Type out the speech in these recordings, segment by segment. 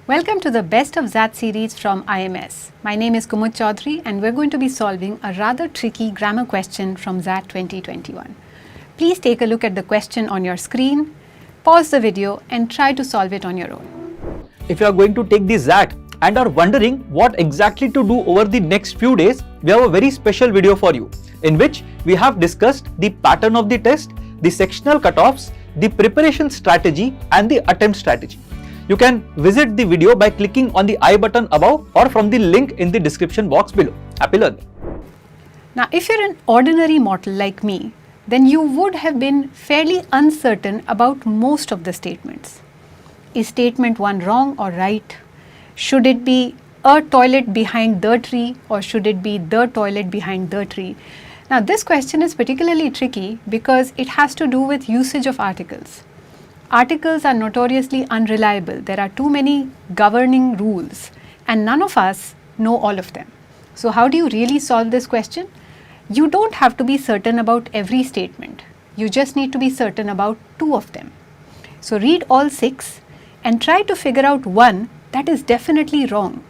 Welcome to the Best of XAT series from IMS. My name is Kumud Choudhary and we're going to be solving a rather tricky grammar question from XAT 2021. Please take a look at the question on your screen, pause the video and try to solve it on your own. If you are going to take the XAT and are wondering what exactly to do over the next few days, we have a very special video for you in which we have discussed the pattern of the test, the sectional cutoffs, the preparation strategy and the attempt strategy. You can visit the video by clicking on the I button above or from the link in the description box below. Happy learning! Now, if you're an ordinary mortal like me, then you would have been fairly uncertain about most of the statements. Is statement 1 wrong or right? Should it be a toilet behind the tree or should it be the toilet behind the tree? Now, this question is particularly tricky because it has to do with usage of articles. Articles are notoriously unreliable. There are too many governing rules and none of us know all of them. So how do you really solve this question? You don't have to be certain about every statement. You just need to be certain about 2 of them. So read all 6 and try to figure out one that is definitely wrong.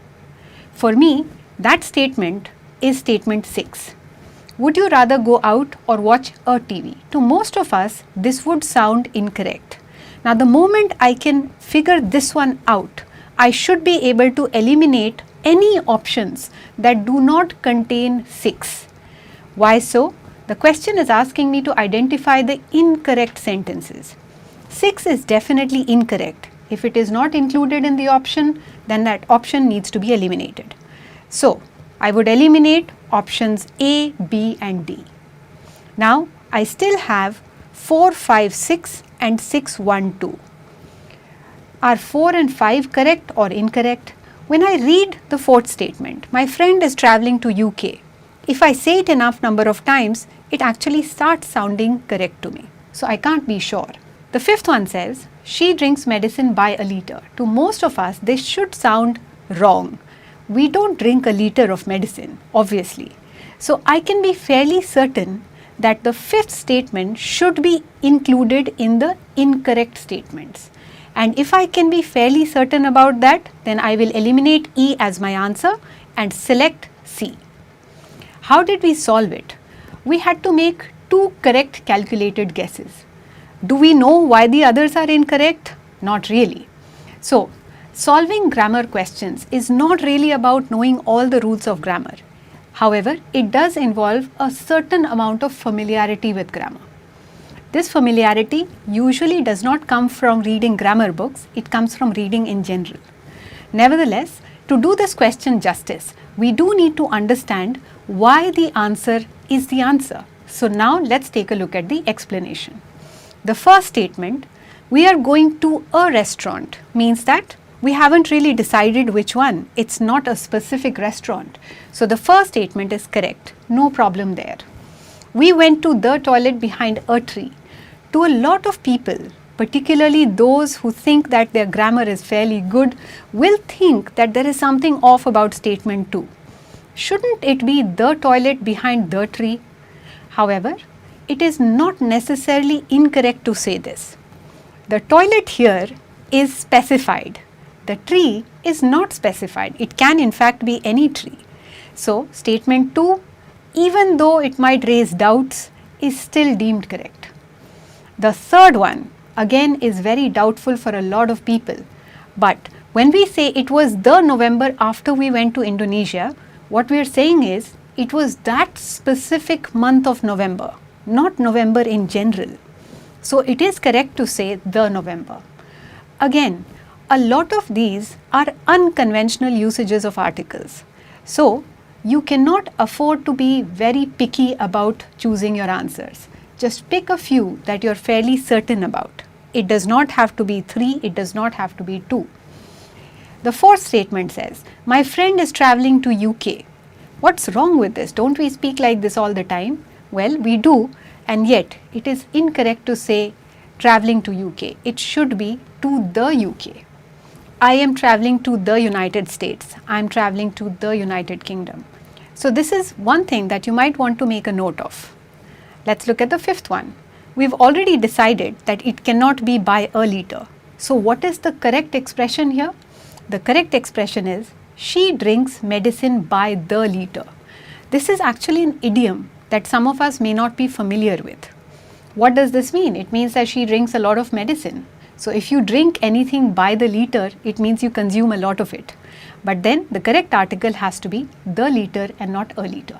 For me, that statement is statement 6. Would you rather go out or watch a TV? To most of us, this would sound incorrect. Now, the moment I can figure this one out, I should be able to eliminate any options that do not contain 6. Why so? The question is asking me to identify the incorrect sentences. 6 is definitely incorrect. If it is not included in the option, then that option needs to be eliminated. So, I would eliminate options A, B and D. Now, I still have 4, 5, 6 and 6, 1, 2. Are 4 and 5 correct or incorrect? When I read the 4th statement, my friend is traveling to UK. If I say it enough number of times, it actually starts sounding correct to me. So I can't be sure. The 5th one says, she drinks medicine by a liter. To most of us, this should sound wrong. We don't drink a liter of medicine, obviously. So I can be fairly certain that the 5th statement should be included in the incorrect statements. And if I can be fairly certain about that, then I will eliminate E as my answer and select C. How did we solve it? We had to make 2 correct calculated guesses. Do we know why the others are incorrect? Not really. So, solving grammar questions is not really about knowing all the rules of grammar. However, it does involve a certain amount of familiarity with grammar. This familiarity usually does not come from reading grammar books, it comes from reading in general. Nevertheless, to do this question justice, we do need to understand why the answer is the answer. So now let's take a look at the explanation. The first statement, we are going to a restaurant, means that we haven't really decided which one. It's not a specific restaurant. So the first statement is correct. No problem there. We went to the toilet behind a tree. To a lot of people, particularly those who think that their grammar is fairly good, will think that there is something off about statement 2. Shouldn't it be the toilet behind the tree? However, it is not necessarily incorrect to say this. The toilet here is specified. The tree is not specified. It can in fact be any tree. So, statement 2, even though it might raise doubts, is still deemed correct. The third one, again, is very doubtful for a lot of people. But when we say it was the November after we went to Indonesia, what we are saying is it was that specific month of November, not November in general. So, it is correct to say the November. Again, a lot of these are unconventional usages of articles. So, you cannot afford to be very picky about choosing your answers. Just pick a few that you're fairly certain about. It does not have to be 3, it does not have to be 2. The 4th statement says, my friend is traveling to UK. What's wrong with this? Don't we speak like this all the time? Well, we do, and yet it is incorrect to say traveling to UK. It should be to the UK. I am traveling to the United States. I am traveling to the United Kingdom. So this is one thing that you might want to make a note of. Let's look at the 5th one. We've already decided that it cannot be by a liter. So what is the correct expression here? The correct expression is, she drinks medicine by the liter. This is actually an idiom that some of us may not be familiar with. What does this mean? It means that she drinks a lot of medicine. So if you drink anything by the liter, it means you consume a lot of it. But then the correct article has to be the liter and not a liter.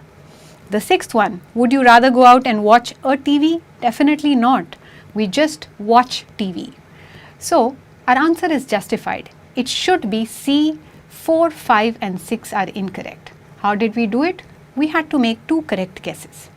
The sixth one, would you rather go out and watch a TV? Definitely not. We just watch TV. So our answer is justified. It should be C. 4, 5 and 6 are incorrect. How did we do it? We had to make 2 correct guesses.